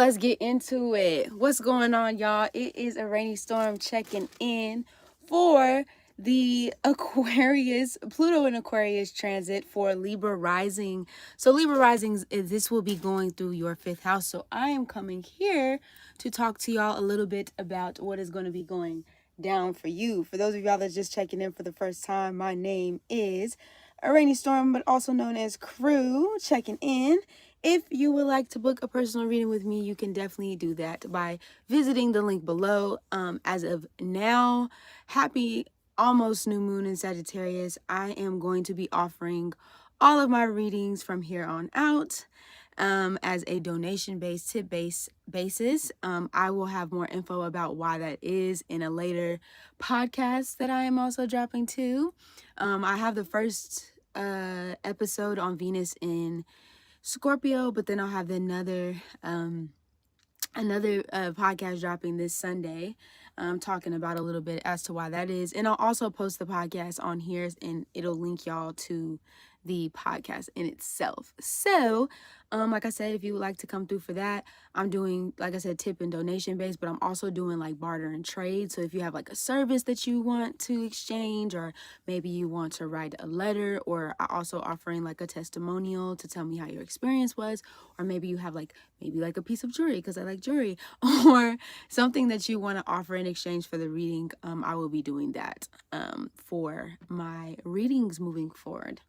let's get into it. What's going on, y'all? It is a rainy storm checking in for the Aquarius, Pluto and Aquarius transit for Libra rising. So Libra risings, this will be going through your 5th house. So I am coming here to talk to y'all a little bit about what is going to be going down for you. For those of y'all that's just checking in for the first time, my name is a rainy storm, but also known as Crew, checking in. If you would like to book a personal reading with me, you can definitely do that by visiting the link below. As of now, happy almost new moon in Sagittarius. I am going to be offering all of my readings from here on out as a donation-based, tip-based basis. I will have more info about why that is in a later podcast that I am also dropping too. I have the first episode on Venus in Scorpio, but then I'll have another podcast dropping this Sunday, talking about a little bit as to why that is, and I'll also post the podcast on here, and it'll link y'all to the podcast in itself. So like I said, if you would like to come through for that, I'm doing, like I said, tip and donation based, but I'm also doing like barter and trade. So if you have like a service that you want to exchange, or maybe you want to write a letter, or I also offering like a testimonial to tell me how your experience was, or maybe you have like a piece of jewelry because I like jewelry, or something that you want to offer in exchange for the reading, I will be doing that for my readings moving forward.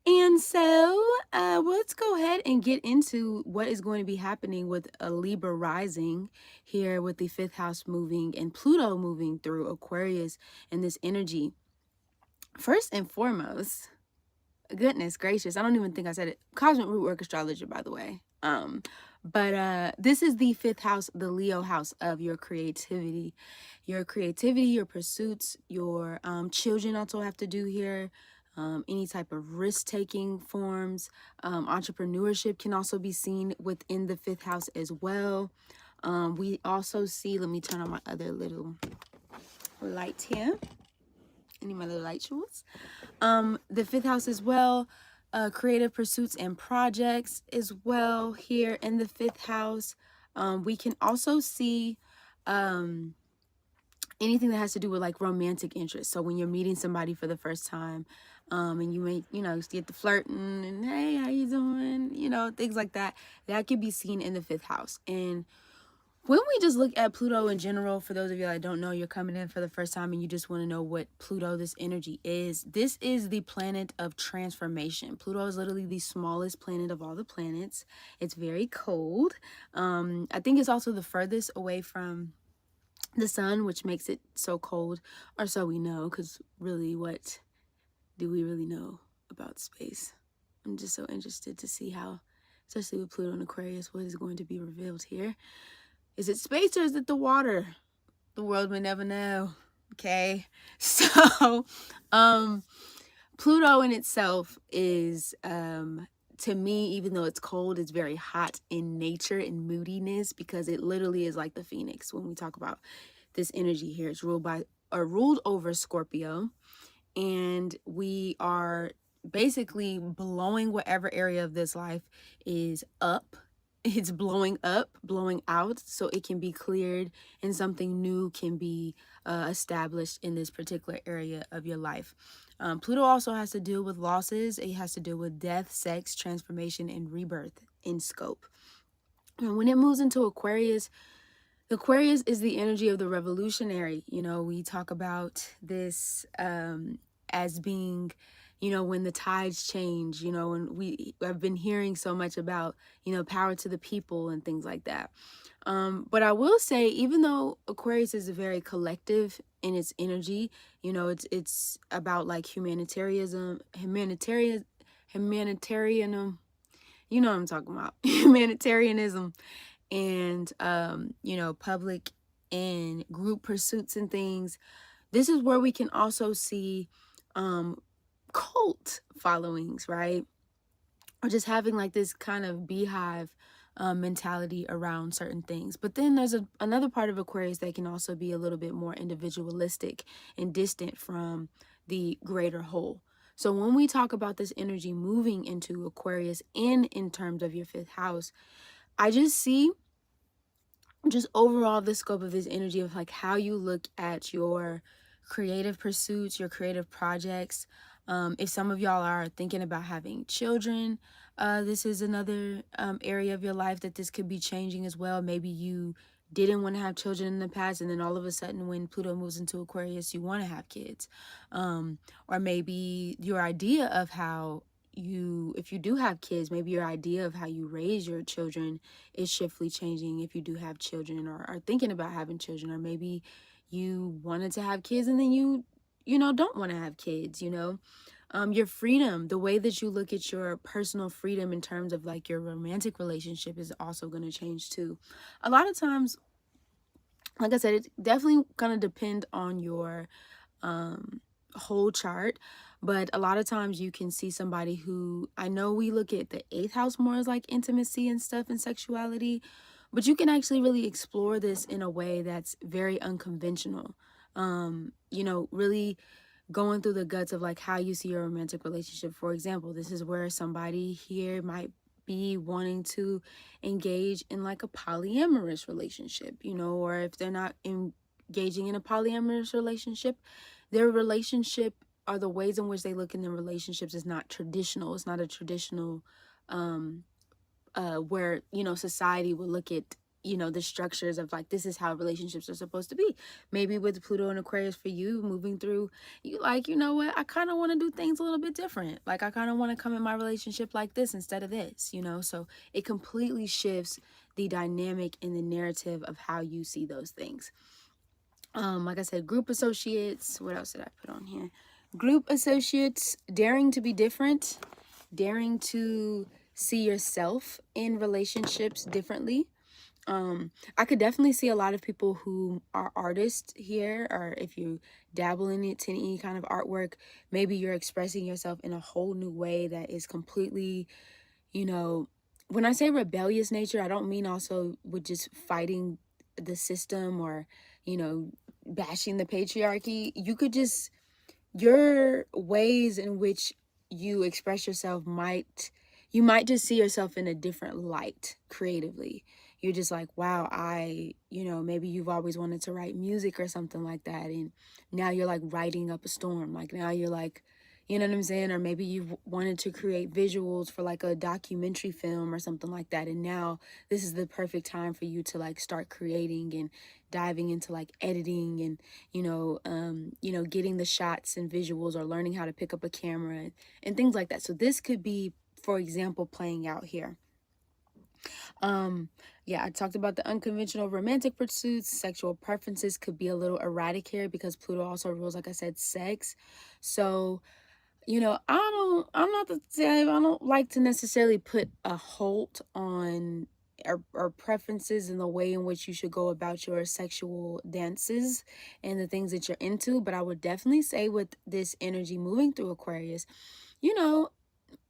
And so let's go ahead and get into what is going to be happening with a Libra rising here, with the 5th house moving and Pluto moving through Aquarius and this energy. First and foremost, goodness gracious, I don't even think I said it. Cosmic root work astrology, by the way. But this is the 5th house, the Leo house of your creativity, your pursuits, your children also have to do here. Any type of risk-taking forms, entrepreneurship can also be seen within the 5th house as well. We also see, let me turn on my other little light here. I need my little light tools. The 5th house as well, creative pursuits and projects as well here in the 5th house. We can also see anything that has to do with like romantic interest. So when you're meeting somebody for the first time, and you may, get the flirting and, hey, how you doing? Things like that. That could be seen in the 5th house. And when we just look at Pluto in general, for those of you that don't know, you're coming in for the first time and you just want to know what Pluto, this energy is. This is the planet of transformation. Pluto is literally the smallest planet of all the planets. It's very cold. I think it's also the furthest away from the sun, which makes it so cold, or so we know, because really, what do we really know about space? I'm just so interested to see how, especially with Pluto and Aquarius, what is going to be revealed here. Is it space or is it the water? The world may never know. Okay. So Pluto in itself is to me, even though it's cold, it's very hot in nature and moodiness, because it literally is like the phoenix. When we talk about this energy here, it's ruled over Scorpio, and we are basically blowing whatever area of this life is up. It's blowing up, blowing out, so it can be cleared and something new can be established in this particular area of your life. Pluto also has to deal with losses. It has to deal with death, sex, transformation, and rebirth in scope. And when it moves into Aquarius, Aquarius is the energy of the revolutionary. We talk about this as being, when the tides change, and I've been hearing so much about, power to the people and things like that. But I will say, even though Aquarius is very collective in its energy, it's about like humanitarianism, you know what I'm talking about, humanitarianism, and public and group pursuits and things. This is where we can also see cult followings, right? Or just having like this kind of beehive mentality around certain things. But then there's another part of Aquarius that can also be a little bit more individualistic and distant from the greater whole. So when we talk about this energy moving into Aquarius in terms of your 5th house, I just see just overall the scope of this energy of like how you look at your creative pursuits, your creative projects. If some of y'all are thinking about having children, this is another area of your life that this could be changing as well. Maybe you didn't want to have children in the past, and then all of a sudden when Pluto moves into Aquarius, you want to have kids. Or maybe your idea of how if you do have kids, maybe your idea of how you raise your children is shiftly changing if you do have children or are thinking about having children. Or maybe you wanted to have kids and then you don't want to have kids. Your freedom, the way that you look at your personal freedom in terms of like your romantic relationship is also going to change too. A lot of times, like I said, it's definitely going to depend on your whole chart, but a lot of times you can see somebody who, I know we look at the 8th house more as like intimacy and stuff and sexuality, but you can actually really explore this in a way that's very unconventional. Really going through the guts of like how you see your romantic relationship. For example, this is where somebody here might be wanting to engage in like a polyamorous relationship, or if they're not engaging in a polyamorous relationship, their relationship or the ways in which they look in their relationships is not traditional. It's not a traditional where society will look at the structures of like, this is how relationships are supposed to be. Maybe with Pluto and Aquarius for you moving through, you like, what, I kind of want to do things a little bit different. Like, I kind of want to come in my relationship like this instead of this, so it completely shifts the dynamic and the narrative of how you see those things. Like I said, group associates, what else did I put on here? Group associates, daring to be different, daring to see yourself in relationships differently. I could definitely see a lot of people who are artists here, or if you dabble in it, in any kind of artwork, maybe you're expressing yourself in a whole new way that is completely, when I say rebellious nature, I don't mean also with just fighting the system or, bashing the patriarchy. You could just, your ways in which you express yourself you might just see yourself in a different light creatively. You're just like, wow, maybe you've always wanted to write music or something like that, and now you're like writing up a storm. Like, now you're like, you know what I'm saying? Or maybe you've wanted to create visuals for like a documentary film or something like that, and now this is the perfect time for you to like start creating and diving into like editing and getting the shots and visuals, or learning how to pick up a camera and things like that. So this could be, for example, playing out here. Yeah, I talked about the unconventional romantic pursuits. Sexual preferences could be a little erratic here because Pluto also rules, like I said, sex. So I'm not the type, I don't like to necessarily put a halt on or preferences in the way in which you should go about your sexual dances and the things that you're into. But I would definitely say with this energy moving through Aquarius,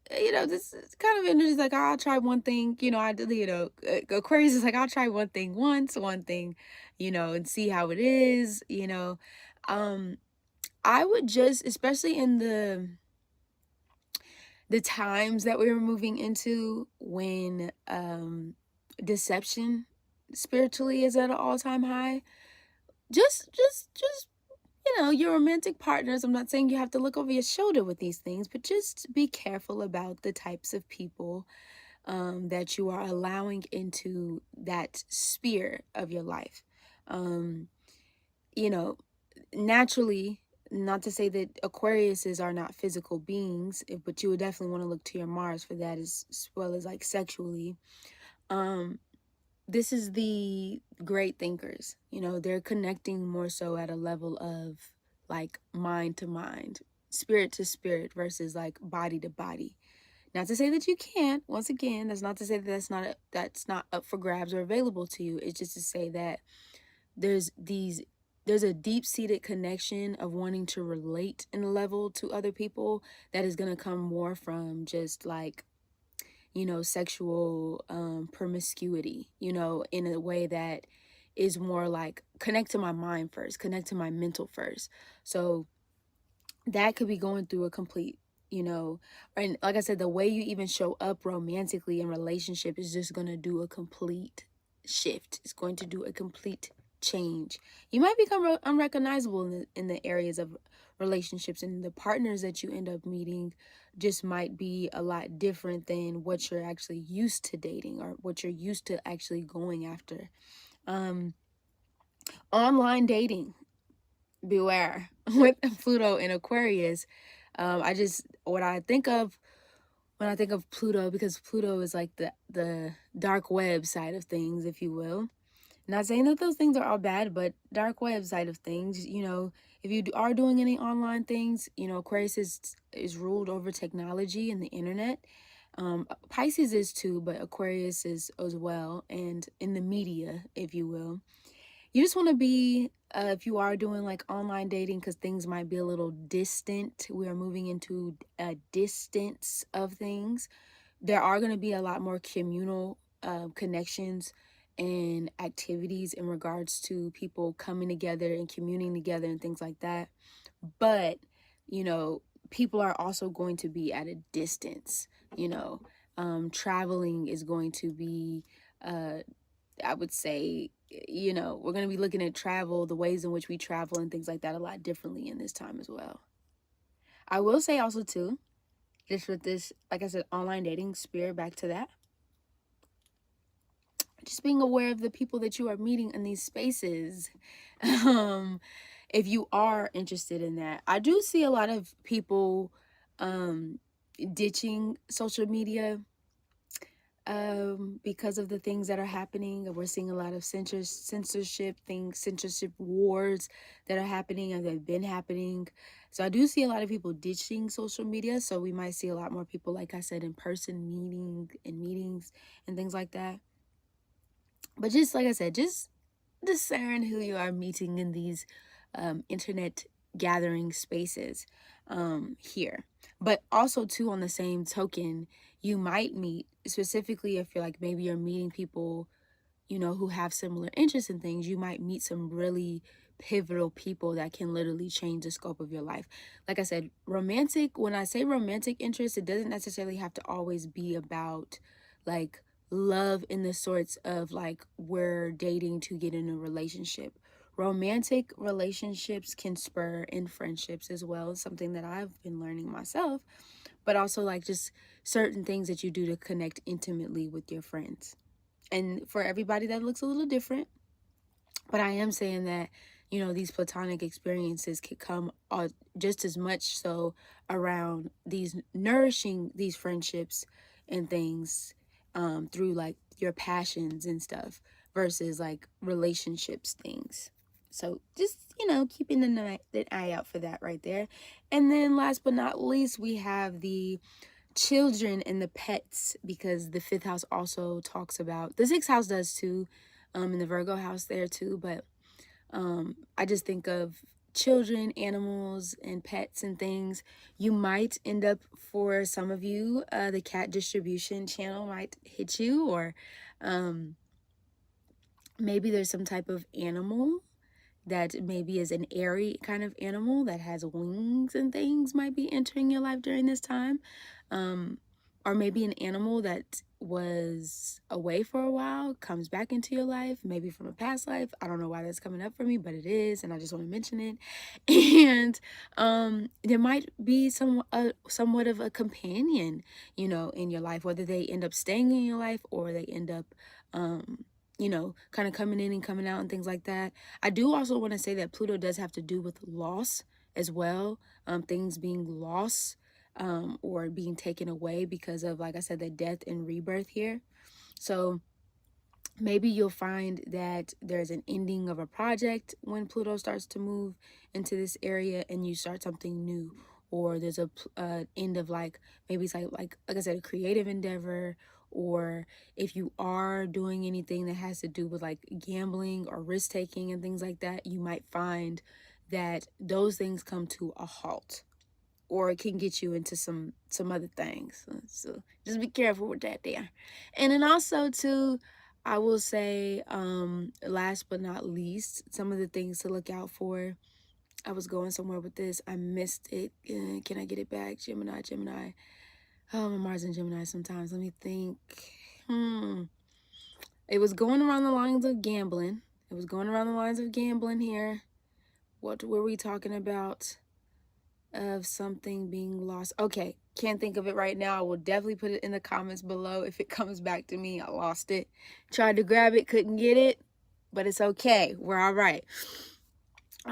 this kind of energy is like, I'll try one thing, Aquarius is like, I'll try one thing once, one thing, and see how it is, I would just, especially in the times that we were moving into, when deception spiritually is at an all-time high, just your romantic partners, I'm not saying you have to look over your shoulder with these things, but just be careful about the types of people that you are allowing into that sphere of your life. Naturally, not to say that Aquariuses are not physical beings, but you would definitely want to look to your Mars for that, as well as like sexually. This is the great thinkers. They're connecting more so at a level of like mind to mind, spirit to spirit, versus like body to body. Not to say that you can't. Once again, that's not to say that that's not up for grabs or available to you. It's just to say that there's a deep-seated connection of wanting to relate in a level to other people that is going to come more from just like, sexual promiscuity, in a way that is more like, connect to my mind first, connect to my mental first. So that could be going through a complete, and like I said, the way you even show up romantically in relationship is just going to do a complete shift. It's going to do a complete change. You might become unrecognizable in the areas of relationships, and the partners that you end up meeting just might be a lot different than what you're actually used to dating or what you're used to actually going after. Online dating, beware. With Pluto in Aquarius, what I think of when I think of Pluto, because Pluto is like the dark web side of things, if you will. Not saying that those things are all bad, but dark web side of things, if you are doing any online things, Aquarius is ruled over technology and the internet. Pisces is too, but Aquarius is as well, and in the media, if you will. You just want to be, if you are doing like online dating, because things might be a little distant, we are moving into a distance of things. There are going to be a lot more communal connections and activities in regards to people coming together and communing together and things like that. But, people are also going to be at a distance. Traveling is going to be, I would say, we're going to be looking at travel, the ways in which we travel and things like that a lot differently in this time as well. I will say also too, just with this, like I said, online dating, spirit, back to that. Just being aware of the people that you are meeting in these spaces. If you are interested in that, I do see a lot of people ditching social media because of the things that are happening. We're seeing a lot of censorship wars that are happening, and they've been happening. So I do see a lot of people ditching social media. So we might see a lot more people, like I said, in person meetings and things like that. But just like I said, just discern who you are meeting in these internet gathering spaces here. But also too, on the same token, you might meet, specifically if you're like, maybe you're meeting people, who have similar interests in things, you might meet some really pivotal people that can literally change the scope of your life. Like I said, when I say romantic interest, it doesn't necessarily have to always be about like love in the sorts of like we're dating to get in a relationship. Romantic relationships can spur in friendships as well, something that I've been learning myself, but also like just certain things that you do to connect intimately with your friends. And for everybody, that looks a little different. But I am saying that, these platonic experiences could come just as much so around nourishing these friendships and things through like your passions and stuff versus like relationships things. So just, keeping an eye out for that right there. And then last but not least, we have the children and the pets, because the fifth house also talks about, the sixth house does too, in the Virgo house there too, but I just think of children, animals, and pets and things. You might end up, for some of you, the cat distribution channel might hit you, or maybe there's some type of animal that maybe is an airy kind of animal that has wings and things might be entering your life during this time. Or maybe an animal that was away for a while comes back into your life, maybe from a past life. I don't know why that's coming up for me, but it is, and I just want to mention it. And there might be somewhat of a companion, in your life, whether they end up staying in your life or they end up kind of coming in and coming out and things like that. I do also want to say that Pluto does have to do with loss as well. Things being lost or being taken away because of, like I said, the death and rebirth here. So maybe you'll find that there's an ending of a project when Pluto starts to move into this area and you start something new. Or there's a end of like, maybe it's like I said, a creative endeavor. Or if you are doing anything that has to do with like gambling or risk taking and things like that, you might find that those things come to a halt, or it can get you into some other things. So just be careful with that there. And then also too, I will say, last but not least, some of the things to look out for. I was going somewhere with this. I missed it. Can I get it back? Gemini. Oh, my Mars and Gemini sometimes. Let me think. It was going around the lines of gambling. It was going around the lines of gambling here. What were we talking about? Of something being lost. Okay, can't think of it right now. I will definitely put it in the comments below if it comes back to me. I lost it. Tried to grab it, couldn't get it, but it's okay. We're all right.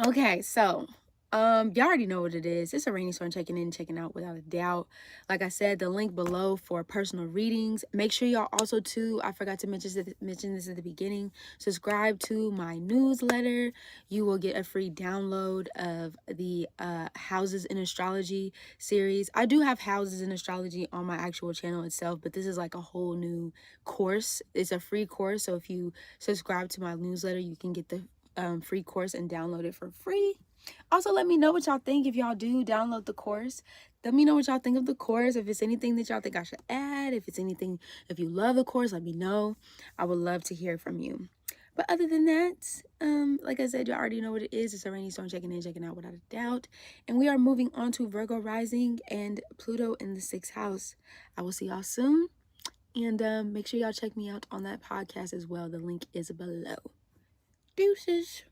Okay, so y'all already know what it is. It's a rainy storm checking in, checking out without a doubt. Like I said, the link below for personal readings. Make sure y'all also too, I forgot to mention this at the beginning, subscribe to my newsletter. You will get a free download of the Houses in Astrology series. I do have Houses in Astrology on my actual channel itself, but this is like a whole new course. It's a free course, so if you subscribe to my newsletter, you can get the free course and download it for free. Also, let me know what y'all think if y'all do download the course. Let me know what y'all think of the course. If it's anything that y'all think I should add, if it's anything, if you love the course, let me know. I would love to hear from you. But other than that, like I said, you already know what it is. It's a rainy storm checking in, checking out without a doubt. And we are moving on to Virgo rising and Pluto in the 6th house. I will see y'all soon. And make sure y'all check me out on that podcast as well. The link is below. Deuces.